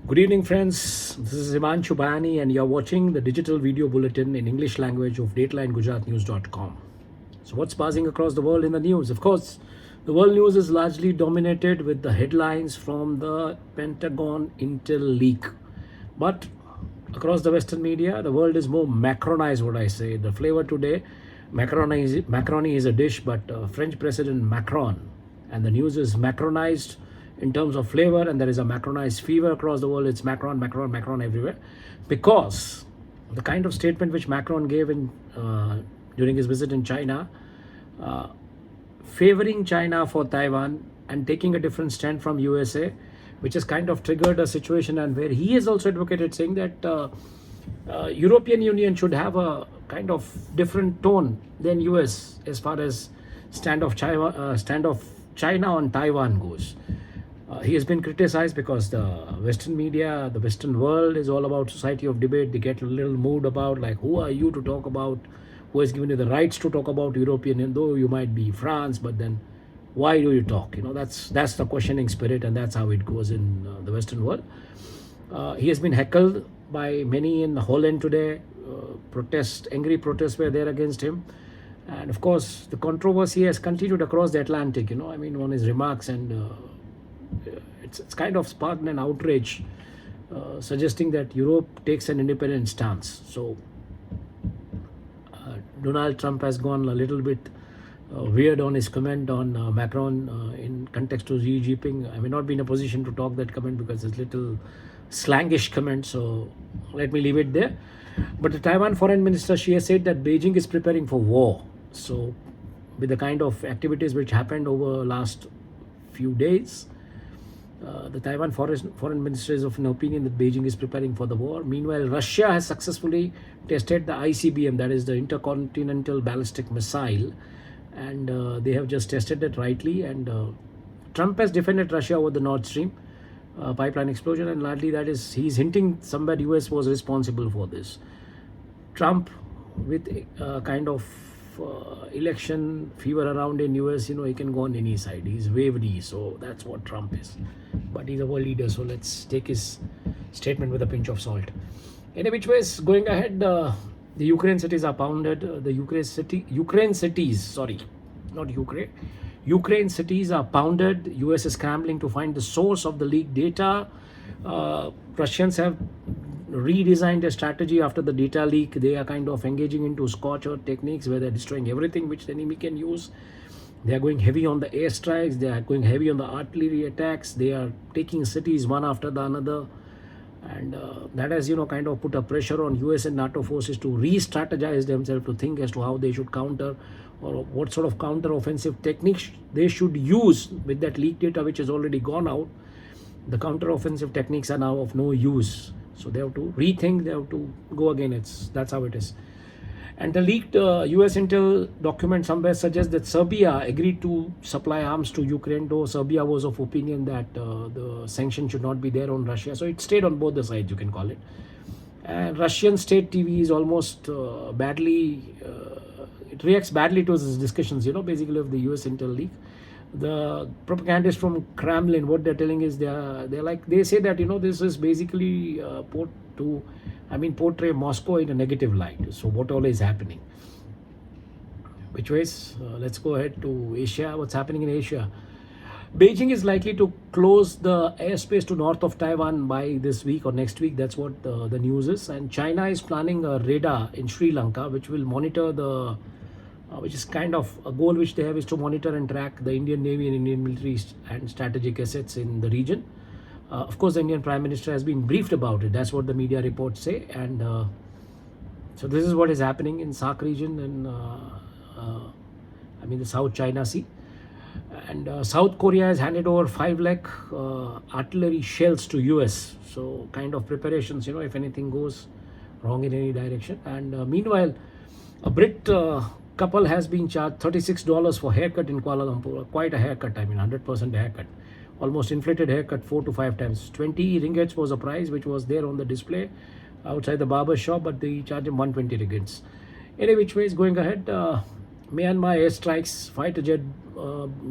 Good evening, friends. This is HimanshuBhayani, and you're watching the digital video bulletin in English language of datelinegujaratnews.com. So, what's passing across the world in the news? Of course, the world news is largely dominated with the headlines from the Pentagon Intel leak. But across the Western media, the world is more Macronized, what I say. The flavor today, macaroni is a dish, but French President Macron, and the news is Macronized in terms of flavor, and there is a Macronized fever across the world. It's Macron, Macron, Macron everywhere, because the kind of statement which Macron gave in during his visit in China, favoring China for Taiwan and taking a different stand from USA, which has kind of triggered a situation, and where he has also advocated saying that European Union should have a kind of different tone than US as far as stand of China on Taiwan goes. He has been criticized because the Western media, the Western world is all about society of debate. They get a little mood about like, who are you to talk about, who has given you the rights to talk about European, and though you might be France, but then why do you talk? That's the questioning spirit, and that's how it goes in the Western world. He has been heckled by many in Holland today. Angry protests were there against him. And of course, the controversy has continued across the Atlantic, on his remarks, and it's kind of sparked an outrage, suggesting that Europe takes an independent stance. So Donald Trump has gone a little bit weird on his comment on Macron in context to Xi Jinping. I may not be in a position to talk that comment because it's a little slangish comment, so let me leave it there. But the Taiwan foreign minister, she has said that Beijing is preparing for war. So with the kind of activities which happened over last few days, the Taiwan foreign minister is of an opinion that Beijing is preparing for the war. Meanwhile, Russia has successfully tested the ICBM, that is the Intercontinental Ballistic Missile, and they have just tested it rightly. And Trump has defended Russia over the Nord Stream pipeline explosion, and largely that is, he's hinting somewhere US was responsible for this. Trump, with kind of election fever around in US, he can go on any side. He's wavery, so that's what Trump is. But he's a world leader, so let's take his statement with a pinch of salt. Any which ways, going ahead, the Ukraine cities are pounded. Ukraine cities are pounded. US is scrambling to find the source of the leaked data. Russians have redesigned a strategy after the data leak. They are kind of engaging into scorcher techniques where they're destroying everything which the enemy can use. They are going heavy on the airstrikes. They are going heavy on the artillery attacks. They are taking cities one after the another. And that has, kind of put a pressure on US and NATO forces to re-strategize themselves, to think as to how they should counter, or what sort of counter-offensive techniques they should use with that leaked data which has already gone out. The counter-offensive techniques are now of no use. So they have to rethink, they have to go again. That's how it is. And the leaked US intel document somewhere suggests that Serbia agreed to supply arms to Ukraine, though Serbia was of opinion that the sanction should not be there on Russia. So it stayed on both the sides, you can call it. And Russian state TV is almost it reacts badly to these discussions, basically of the US intel leak. The propagandists from Kremlin, what they're telling is they say that this is basically portray Moscow in a negative light. So what all is happening? Which ways? Let's go ahead to Asia. What's happening in Asia? Beijing is likely to close the airspace to north of Taiwan by this week or next week. That's what the news is. And China is planning a radar in Sri Lanka, which will monitor which is kind of a goal which they have, is to monitor and track the Indian Navy and Indian military and strategic assets in the region. Of course, the Indian Prime Minister has been briefed about it. That's what the media reports say. And so this is what is happening in SAARC region and the South China Sea. And South Korea has handed over 5 lakh artillery shells to US. So kind of preparations, if anything goes wrong in any direction. And meanwhile, a Brit couple has been charged $36 for haircut in Kuala Lumpur. Quite a haircut, 100% haircut. Almost inflated haircut 4 to 5 times. 20 ringgits was a price which was there on the display outside the barber shop, but they charged him 120 ringgits. Any which way is going ahead. Myanmar airstrikes, fighter jet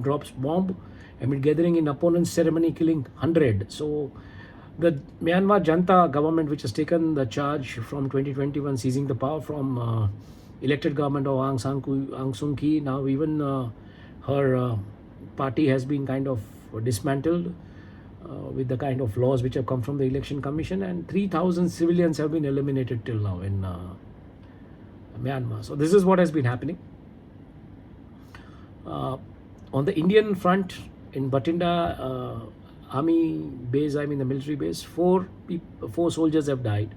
drops bomb amid gathering in opponent's ceremony, killing 100. So The Myanmar Janta government, which has taken the charge from 2021, seizing the power from elected government of Aung San Suu Kyi, now even her party has been kind of dismantled with the kind of laws which have come from the election commission, and 3,000 civilians have been eliminated till now in Myanmar. So this is what has been happening. On the Indian front, in Bathinda army base, I mean the military base, four soldiers have died.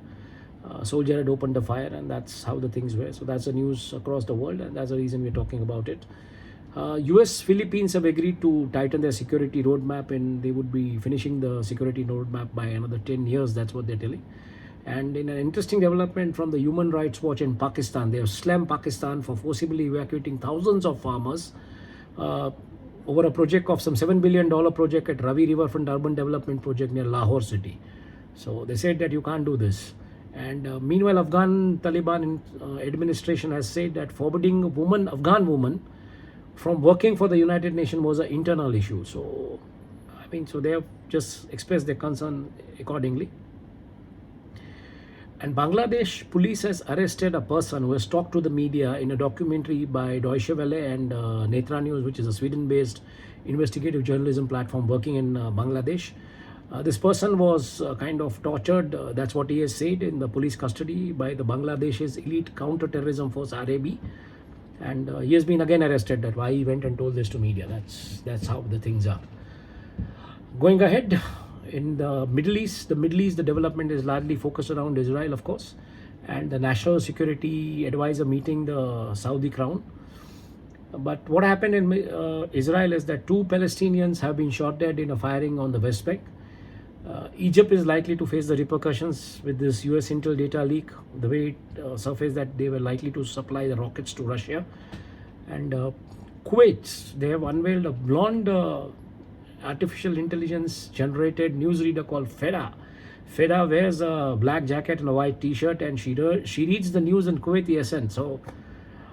Soldier had opened a fire, and that's how the things were. So that's the news across the world, and that's the reason we're talking about it. US Philippines have agreed to tighten their security roadmap, and they would be finishing the security roadmap by another 10 years. That's what they're telling. And in an interesting development from the Human Rights Watch in Pakistan, they have slammed Pakistan for forcibly evacuating thousands of farmers over a project of some $7 billion project at Ravi Riverfront Urban Development Project near Lahore city. So they said that you can't do this. And meanwhile, Afghan Taliban administration has said that forbidding Afghan women from working for the United Nations was an internal issue. So, I mean, so they have just expressed their concern accordingly. And Bangladesh police has arrested a person who has talked to the media in a documentary by Deutsche Welle and Netra News, which is a Sweden-based investigative journalism platform working in Bangladesh. This person was kind of tortured, that's what he has said, in the police custody by the Bangladesh's elite counter-terrorism force RAB. And he has been again arrested. That's why he went and told this to media. That's how the things are. Going ahead, in the Middle East, the development is largely focused around Israel, of course, and the National Security Advisor meeting the Saudi crown. But what happened in Israel is that 2 Palestinians have been shot dead in a firing on the West Bank. Egypt is likely to face the repercussions with this US Intel data leak, the way it surfaced that they were likely to supply the rockets to Russia. And Kuwait, they have unveiled a blonde artificial intelligence generated newsreader called Feda. Feda wears a black jacket and a white t-shirt, and she reads the news in Kuwaiti accent. So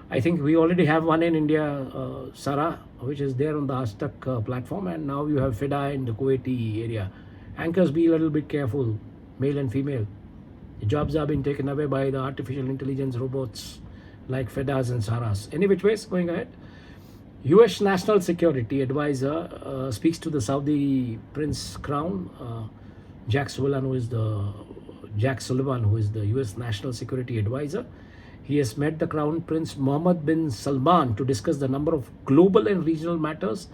I think we already have one in India, Sarah, which is there on the Aztec platform, and now you have Feda in the Kuwaiti area. Anchors, be a little bit careful, male and female. The jobs are being taken away by the artificial intelligence robots like Fedas and Saras. Any which ways, going ahead. US National Security Advisor speaks to the Saudi Prince Crown, Jack Sullivan, who is the US National Security Advisor. He has met the Crown Prince Mohammed bin Salman to discuss the number of global and regional matters,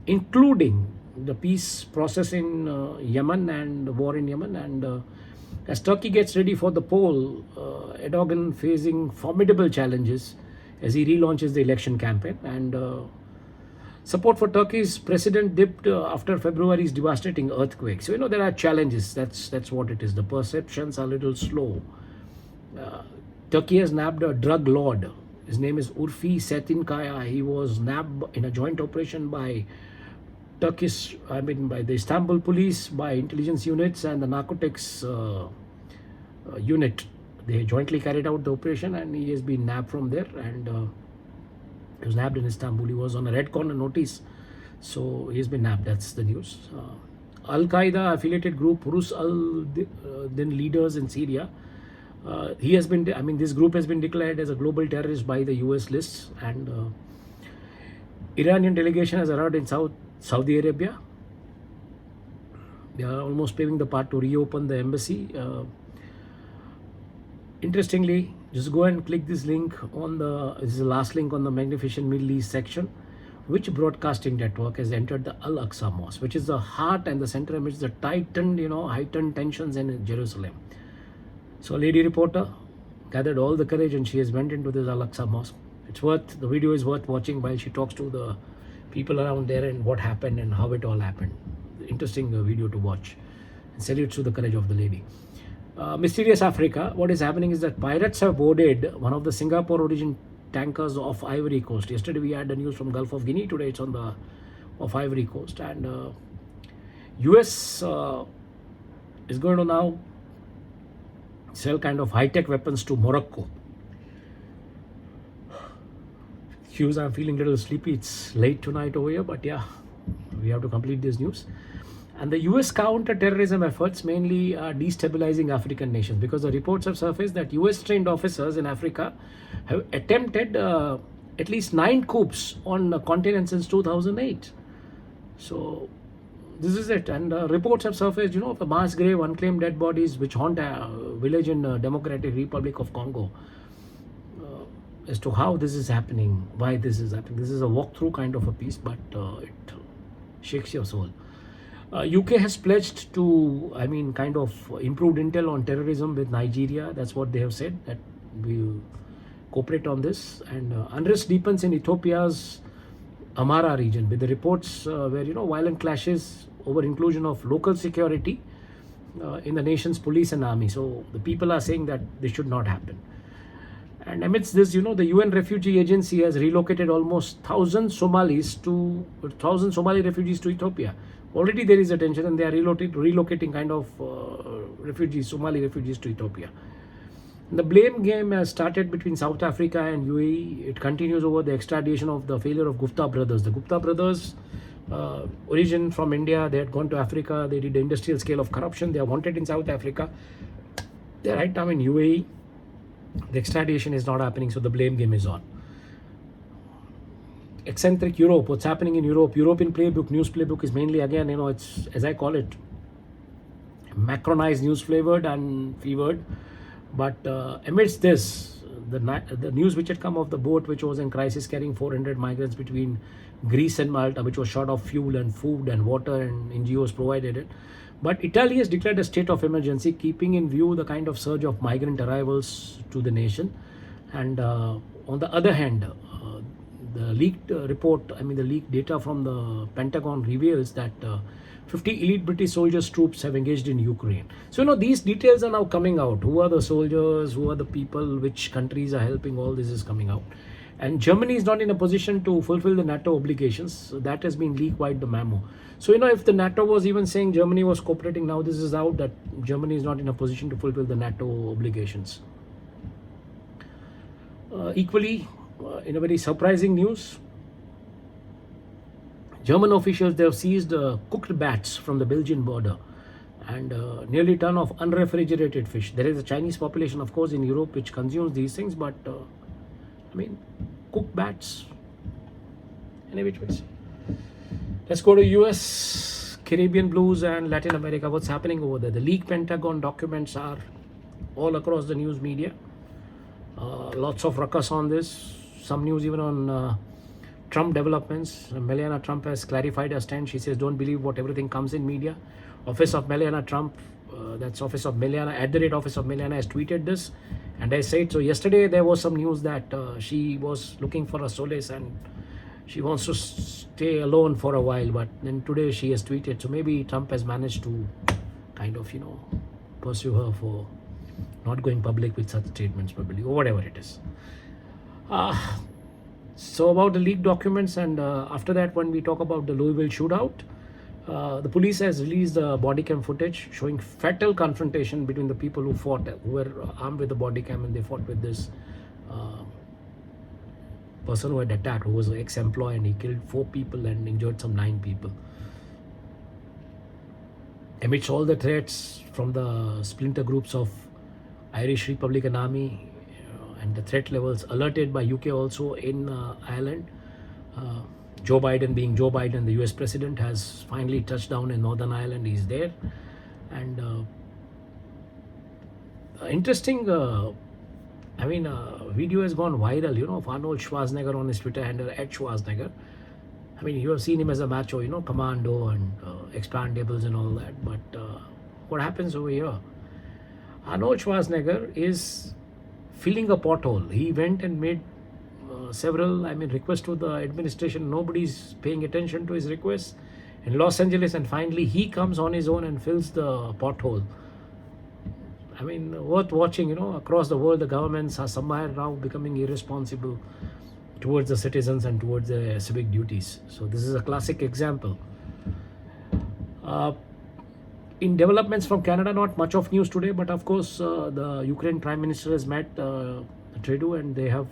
including the peace process in Yemen and the war in Yemen. And as Turkey gets ready for the poll, Erdogan facing formidable challenges as he relaunches the election campaign. And support for Turkey's president dipped after February's devastating earthquake. So, there are challenges. That's what it is. The perceptions are a little slow. Turkey has nabbed a drug lord. His name is Urfi Setinkaya. He was nabbed in a joint operation by by the Istanbul police, by intelligence units and the narcotics unit. They jointly carried out the operation, and he has been nabbed from there. And he was nabbed in Istanbul. He was on a red corner notice, so he has been nabbed. That's the news. Al Qaeda affiliated group Rus al-Din leaders in Syria. This group has been declared as a global terrorist by the US lists. And Iranian delegation has arrived in Saudi Arabia. They are almost paving the path to reopen the embassy. Interestingly, just go and click this link this is the last link on the Magnificent Middle East section. Which broadcasting network has entered the Al-Aqsa Mosque, which is the heart and the center amidst the heightened tensions in Jerusalem. So a lady reporter gathered all the courage, and she has went into this Al-Aqsa Mosque. The video is worth watching while she talks to the people around there and what happened and how it all happened. Interesting video to watch. And salutes to the courage of the lady. Mysterious Africa. What is happening is that pirates have boarded one of the Singapore origin tankers off Ivory Coast. Yesterday we had the news from Gulf of Guinea. Today it's on the off Ivory Coast. And US is going to now sell kind of high-tech weapons to Morocco. Hughes, I'm feeling a little sleepy. It's late tonight over here, but yeah, we have to complete this news. And the US counter-terrorism efforts mainly are destabilizing African nations, because the reports have surfaced that US trained officers in Africa have attempted at least 9 coups on continent since 2008. So this is it. And reports have surfaced, of the mass grave, unclaimed dead bodies which haunt a village in Democratic Republic of Congo. As to how this is happening, why this is happening. This is a walkthrough kind of a piece, but it shakes your soul. UK has pledged to, kind of improved intel on terrorism with Nigeria. That's what they have said, that we'll cooperate on this. And unrest deepens in Ethiopia's Amara region, with the reports where, violent clashes over inclusion of local security in the nation's police and army. So the people are saying that this should not happen. And amidst this, the UN Refugee Agency has relocated almost 1,000 Somali refugees to Ethiopia. Already there is a tension, and they are relocating kind of Somali refugees to Ethiopia. The blame game has started between South Africa and UAE. It continues over the extradition of the failure of Gupta brothers. The Gupta brothers, origin from India, they had gone to Africa. They did the industrial scale of corruption. They are wanted in South Africa. They are right now in UAE. The extradition is not happening, so the blame game is on. Eccentric Europe, what's happening in Europe? European playbook, news playbook is mainly, again, it's, as I call it, Macronized, news flavored and fevered. But amidst this, the news which had come off the boat which was in crisis carrying 400 migrants between Greece and Malta, which was short of fuel and food and water, and NGOs provided it. But Italy has declared a state of emergency, keeping in view the kind of surge of migrant arrivals to the nation. And on the other hand, the leaked the leaked data from the Pentagon reveals that 50 elite British soldiers troops have engaged in Ukraine. So, these details are now coming out. Who are the soldiers? Who are the people? Which countries are helping? All this is coming out. And Germany is not in a position to fulfill the NATO obligations. So that has been leaked by the memo. So, if the NATO was even saying Germany was cooperating, now this is out that Germany is not in a position to fulfill the NATO obligations. Equally, in a very surprising news, German officials, they have seized cooked bats from the Belgian border, and nearly a ton of unrefrigerated fish. There is a Chinese population, of course, in Europe which consumes these things, but cooked bats, any which ways. Let's go to US, Caribbean blues, and Latin America. What's happening over there? The leaked Pentagon documents are all across the news media. Lots of ruckus on this. Some news even on Trump developments. Melania Trump has clarified her stand. She says, don't believe what everything comes in media. Office of Melania Trump, that's Office of Melania, @Office of Melania has tweeted this. And I said, so yesterday there was some news that she was looking for a solace and she wants to stay alone for a while. But then today she has tweeted. So maybe Trump has managed to kind of, pursue her for not going public with such statements probably, or whatever it is. So about the leaked documents, and after that, when we talk about the Louisville shootout, the police has released the body cam footage showing fatal confrontation between the people who fought, who were armed with the body cam, and they fought with this person who had attacked, who was an ex-employee, and he killed 4 people and injured some 9 people. Amidst all the threats from the splinter groups of Irish Republican Army, and the threat levels alerted by UK also in Ireland, Joe Biden, being Joe Biden, the US president, has finally touched down in Northern Ireland. He's there. And interesting, video has gone viral, of Arnold Schwarzenegger on his Twitter handle, @Schwarzenegger. You have seen him as a macho, commando and expandables and all that. But what happens over here? Arnold Schwarzenegger is filling a pothole. He went and made several, requests to the administration. Nobody's paying attention to his requests in Los Angeles, and finally he comes on his own and fills the pothole. Worth watching. Across the world, the governments are somehow now becoming irresponsible towards the citizens and towards their civic duties. So this is a classic example. In developments from Canada, not much of news today, but of course the Ukraine Prime Minister has met Trudeau, and they have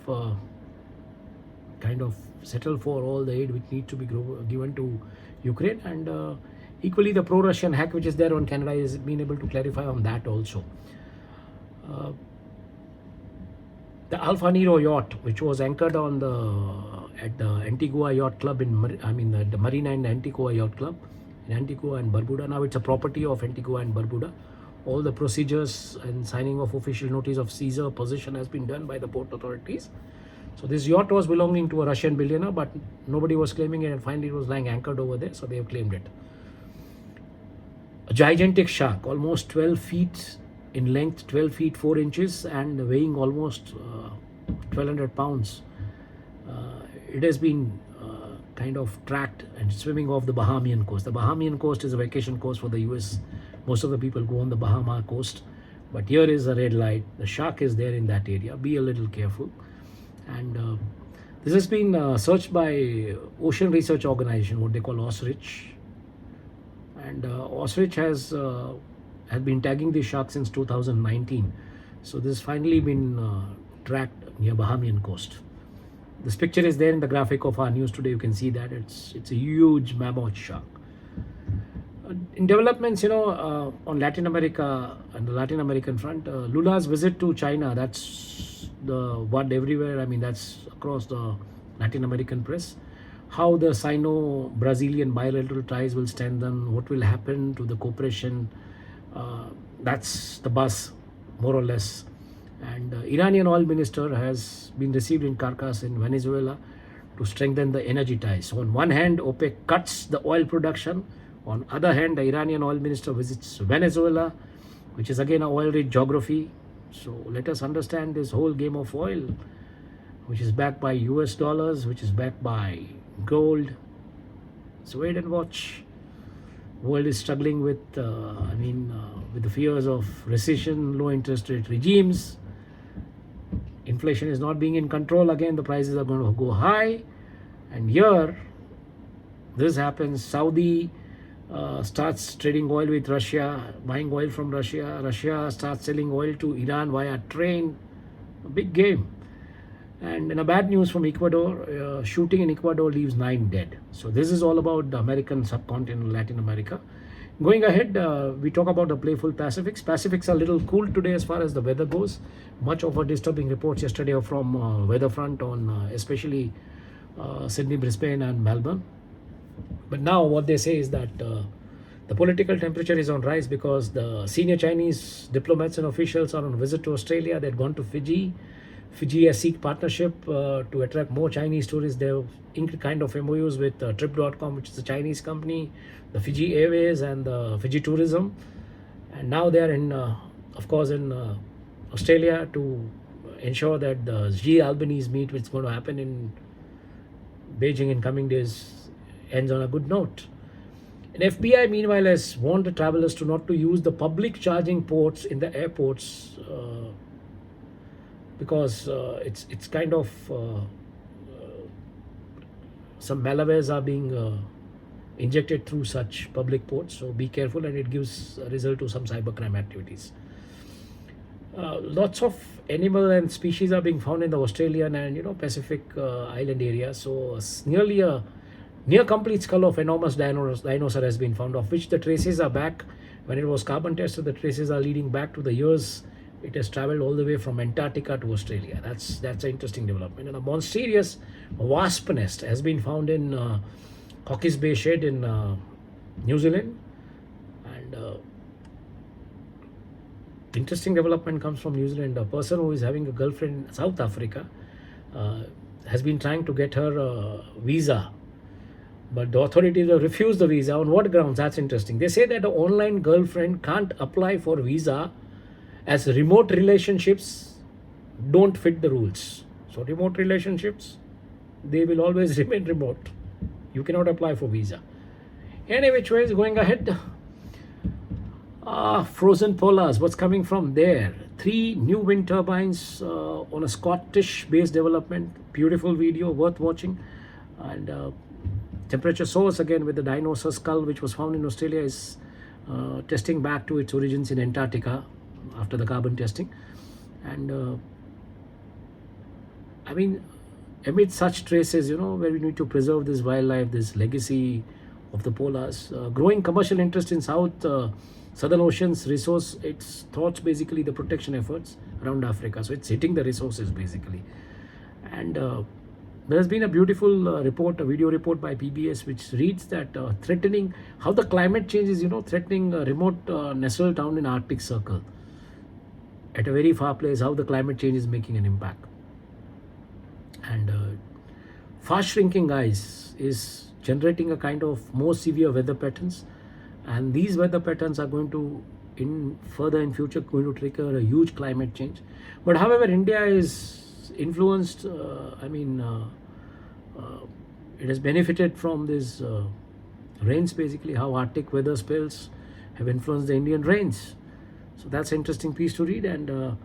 kind of settled for all the aid which needs to be given to Ukraine. And Equally, the pro-Russian hack which is there on Canada has been able to clarify on that also. The Alpha Nero yacht, which was anchored on at the Antigua Yacht Club the Marina in Antigua Yacht Club in Antigua and Barbuda. Now it's a property of Antigua and Barbuda. All the procedures and signing of official notice of seizure possession has been done by the port authorities. So this yacht was belonging to a Russian billionaire, but nobody was claiming it, and finally it was lying anchored over there, so they have claimed it. A gigantic shark, almost 12 feet in length, 12 feet 4 inches, and weighing almost 1,200 pounds. It has been kind of tracked and swimming off the Bahamian coast. The Bahamian coast is a vacation coast for the US. Most of the people go on the Bahama coast, but here is a red light. The shark is there in that area. Be a little careful. And this has been searched by Ocean Research Organization, what they call OSRICH. And OSRICH has been tagging the shark since 2019. So this has finally been tracked near Bahamian coast. This picture is there in the graphic of our news today. You can see that it's a huge mammoth shark. In developments, on Latin America and the Latin American front, Lula's visit to China, that's the word everywhere. That's across the Latin American press. How the Sino-Brazilian bilateral ties will strengthen, what will happen to the cooperation, that's the buzz, more or less. And Iranian oil minister has been received in Caracas in Venezuela to strengthen the energy ties. So on one hand, OPEC cuts the oil production. On other hand, the Iranian oil minister visits Venezuela, which is again an oil-rich geography. So let us understand this whole game of oil, which is backed by US dollars, which is backed by gold. So wait and watch. World is struggling with the fears of recession, low interest rate regimes. Inflation is not being in control. Again, the prices are going to go high. And here, this happens. Saudi starts trading oil with Russia, buying oil from Russia. Russia starts selling oil to Iran via train. A big game. And in a bad news from Ecuador, shooting in Ecuador leaves 9 dead. So this is all about the American subcontinent, Latin America. Going ahead, we talk about the playful Pacifics. Pacifics are a little cool today as far as the weather goes. Much of our disturbing reports yesterday are from weather front on especially Sydney, Brisbane and Melbourne. But now what they say is that the political temperature is on rise because the senior Chinese diplomats and officials are on visit to Australia. They've gone to Fiji. Fiji has seek partnership to attract more Chinese tourists. They've inked kind of MOUs with Trip.com, which is a Chinese company, the Fiji Airways and the Fiji Tourism. And now they are in Australia to ensure that the G-Albanese meet, which is going to happen in Beijing in coming days, ends on a good note. And FBI, meanwhile, has warned the travelers not to use the public charging ports in the airports because it's kind of some malawares are being injected through such public ports. So be careful, and it gives a result to some cybercrime activities. Lots of animal and species are being found in the Australian and Pacific island area. So nearly a near complete skull of enormous dinosaur has been found, of which the traces are back. When it was carbon tested, the traces are leading back to the years it has traveled all the way from Antarctica to Australia. That's an interesting development. And a monstrous wasp nest has been found in Hawke's Bay Shed in New Zealand. And interesting development comes from New Zealand. A person who is having a girlfriend in South Africa has been trying to get her visa, but the authorities have refused the visa. On what grounds? That's interesting. They say that an online girlfriend can't apply for visa as remote relationships don't fit the rules. So remote relationships, they will always remain remote. You cannot apply for visa. Any which way is going ahead. Frozen polars, what's coming from there? 3 new wind turbines on a Scottish-based development. Beautiful video, worth watching. And temperature source again with the dinosaur skull which was found in Australia is testing back to its origins in Antarctica after the carbon testing. And amid such traces, where we need to preserve this wildlife, this legacy of the polars. Growing commercial interest in Southern Ocean's resource, its thoughts basically the protection efforts around Africa. So it's hitting the resources basically. And there has been a beautiful report, a video report by PBS, which reads that threatening how the climate change is, threatening a remote nestled town in Arctic Circle at a very far place, how the climate change is making an impact. And fast shrinking ice is generating a kind of more severe weather patterns, and these weather patterns are going to further in future going to trigger a huge climate change. But however, India is influenced, it has benefited from these rains, basically how Arctic weather spells have influenced the Indian rains. So that's an interesting piece to read. And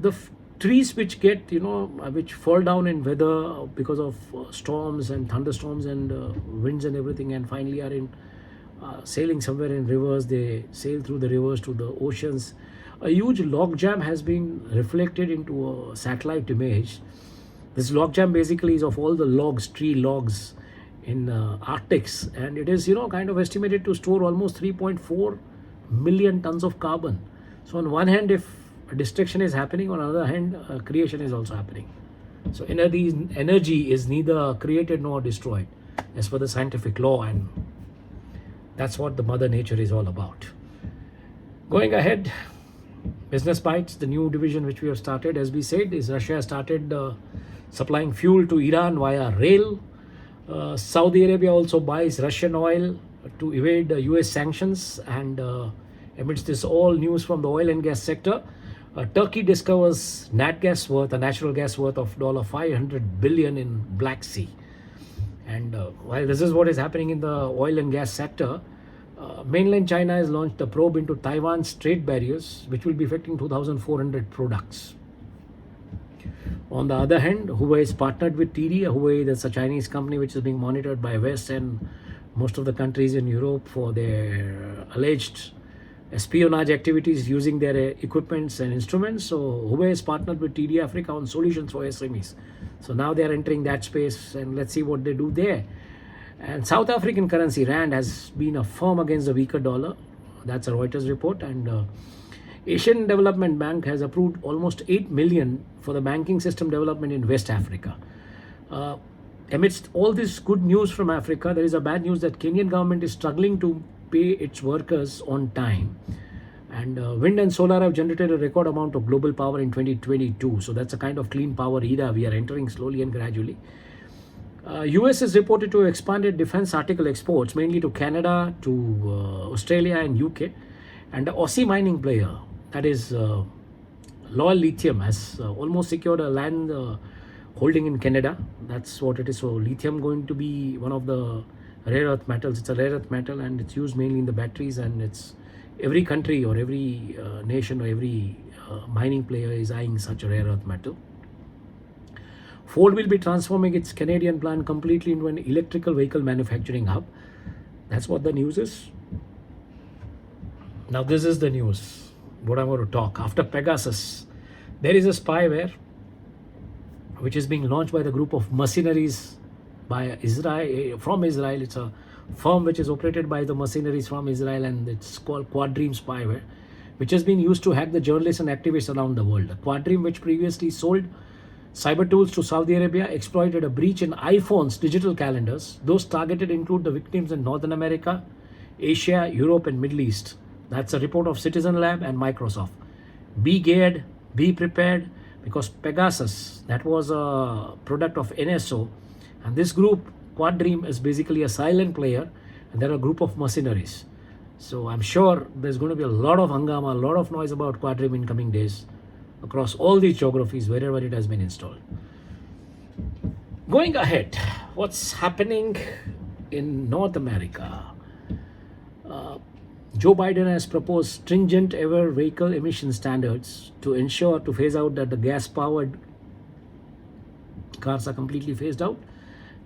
the trees which get, which fall down in weather because of storms and thunderstorms and winds and everything, and finally are in sailing somewhere in rivers, they sail through the rivers to the oceans. A huge logjam has been reflected into a satellite image. This logjam basically is of all the logs, tree logs in Arctics, and it is kind of estimated to store almost 3.4 million tons of carbon. So on one hand, if destruction is happening, on the other hand, creation is also happening. So energy is neither created nor destroyed as per the scientific law, and that's what the mother nature is all about. Going ahead, Business Bites, the new division which we have started, as we said, is Russia has started supplying fuel to Iran via rail. Saudi Arabia also buys Russian oil to evade US sanctions. And amidst this all news from the oil and gas sector, Turkey discovers a natural gas worth of $500 billion in Black Sea. And while this is what is happening in the oil and gas sector, mainland China has launched a probe into Taiwan's trade barriers, which will be affecting 2,400 products. On the other hand, Huawei is partnered with TD. Huawei, that's a Chinese company which is being monitored by West and most of the countries in Europe for their alleged espionage activities using their equipments and instruments. So Huawei is partnered with TD Africa on solutions for SMEs. So now they are entering that space, and let's see what they do there. And South African currency Rand has been a firm against the weaker dollar. That's a Reuters report. And Asian Development Bank has approved almost 8 million for the banking system development in West Africa. Amidst all this good news from Africa, there is a bad news that Kenyan government is struggling to pay its workers on time. And wind and solar have generated a record amount of global power in 2022. So that's a kind of clean power era we are entering slowly and gradually. US is reported to have expanded defense article exports mainly to Canada, to Australia and UK. And the Aussie mining player, that is Loyal Lithium, has almost secured a land holding in Canada. That's what it is. So lithium going to be one of the rare earth metals. It's a rare earth metal, and it's used mainly in the batteries, and it's every country or every nation or every mining player is eyeing such a rare earth metal. Ford will be transforming its Canadian plant completely into an electrical vehicle manufacturing hub. That's what the news is. Now this is the news, what I'm going to talk. After Pegasus, there is a spyware which is being launched by the group of mercenaries by Israel, from Israel. It's a firm which is operated by the mercenaries from Israel, and it's called Quadream spyware, which has been used to hack the journalists and activists around the world. Quadream, which previously sold cyber tools to Saudi Arabia, exploited a breach in iPhone's digital calendars. Those targeted include the victims in Northern America, Asia, Europe, and Middle East. That's a report of Citizen Lab and Microsoft. Be geared, be prepared, because Pegasus, that was a product of NSO, and this group, Quadream, is basically a silent player, and they're a group of mercenaries. So I'm sure there's going to be a lot of hangama, a lot of noise about Quadream in coming days across all these geographies, wherever it has been installed. Going ahead, what's happening in North America? Joe Biden has proposed stringent ever vehicle emission standards to ensure to phase out that the gas-powered cars are completely phased out,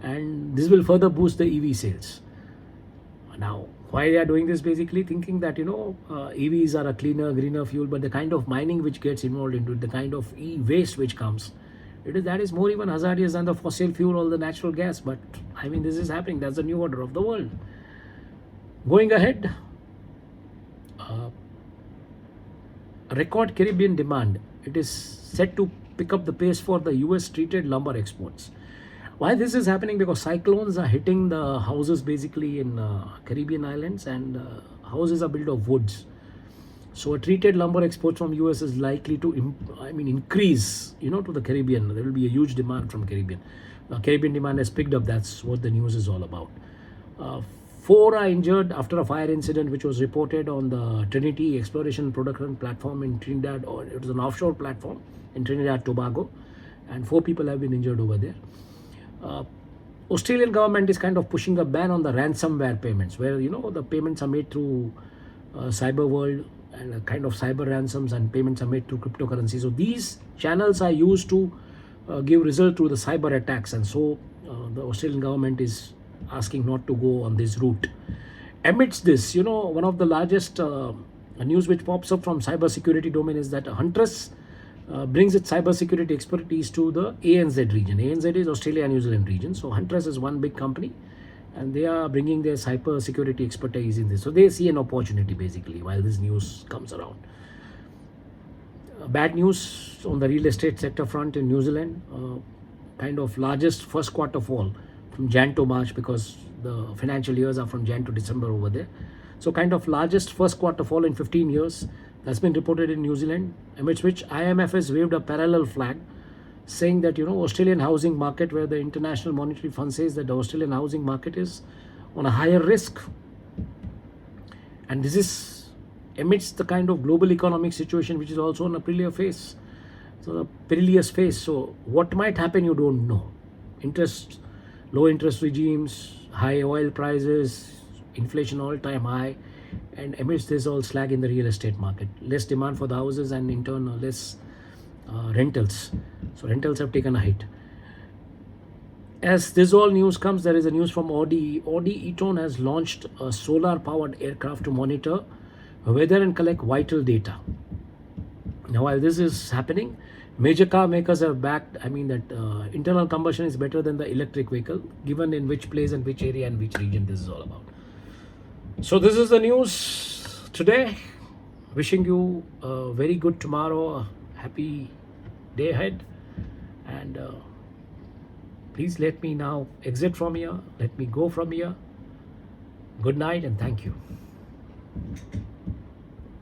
and this will further boost the EV sales. Now, why they are doing this? Basically thinking that EVs are a cleaner, greener fuel, but the kind of mining which gets involved into it, the kind of e-waste which comes, That is more even hazardous than the fossil fuel or the natural gas. But I mean, this is happening. That's the new order of the world. Going ahead, record Caribbean demand. It is set to pick up the pace for the US treated lumber exports. Why this is happening? Because cyclones are hitting the houses basically in Caribbean islands, and houses are built of woods. So a treated lumber export from US is likely to increase, to the Caribbean. There will be a huge demand from Caribbean. Caribbean demand has picked up. That's what the news is all about. 4 are injured after a fire incident which was reported on the Trinity Exploration Production Platform in Trinidad, or it was an offshore platform in Trinidad Tobago, and 4 people have been injured over there. Australian government is kind of pushing a ban on the ransomware payments, where the payments are made through cyber world, and a kind of cyber ransoms, and payments are made through cryptocurrency. So these channels are used to give result to the cyber attacks, and so the Australian government is asking not to go on this route. Amidst this, one of the largest news which pops up from cyber security domain is that Huntress brings its cyber security expertise to the ANZ region. ANZ is Australia and New Zealand region. So Huntress is one big company, and they are bringing their cyber security expertise in this. So they see an opportunity basically while this news comes around. Bad news on the real estate sector front in New Zealand. Kind of largest first quarter fall from Jan to March, because the financial years are from Jan to December over there. So kind of largest first quarter fall in 15 years. That's been reported in New Zealand, amidst which IMF has waved a parallel flag, saying that Australian housing market, where the International Monetary Fund says that the Australian housing market is on a higher risk, and this is amidst the kind of global economic situation which is also on a perilous phase. So what might happen, you don't know. Low interest regimes, high oil prices, inflation all-time high, and amidst this all slag in the real estate market, less demand for the houses, and in turn less rentals. So rentals have taken a hit. As this all news comes, there is a news from Audi. Audi e-tron has launched a solar-powered aircraft to monitor weather and collect vital data. Now, while this is happening, major car makers have backed, that internal combustion is better than the electric vehicle, given in which place and which area and which region this is all about. So this is the news today. Wishing you a very good tomorrow, a happy day ahead, and please let me now exit from here. Let me go from here. Good night and thank you.